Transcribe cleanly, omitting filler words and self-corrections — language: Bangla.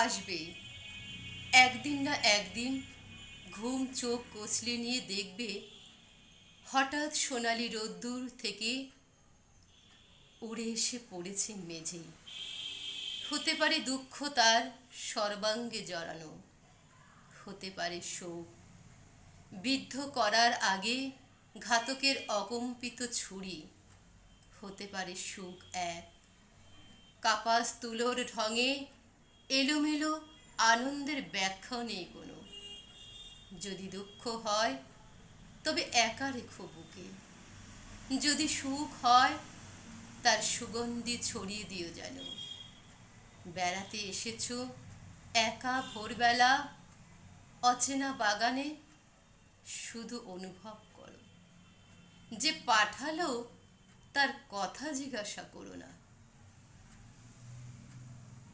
আসবেই। একদিন না একদিন ঘুম চোখ কচলে নিয়ে দেখবে হঠাৎ সোনালি রোদ্দুর থেকে উড়ে এসে পড়েছে মেঝেই। হতে পারে দুঃখ তার সর্বাঙ্গে জড়ানো, হতে পারে শোক বিদ্ধ করার আগে ঘাতকের অকম্পিত ছুরি, হতে পারে সুখ এক কাপাস তুলোর ঢঙে এলোমেলো আনন্দের ব্যাখ্যাও নেই কোনো। যদি দুঃখ হয় তবে একা রেখো বুকে, যদি সুখ হয় তার সুগন্ধি ছড়িয়ে দিও যেন। বেড়াতে এসেছো একা ভোরবেলা অচেনা বাগানে, শুধু অনুভব করো, যে পাঠালো তার কথা জিজ্ঞাসা করো না।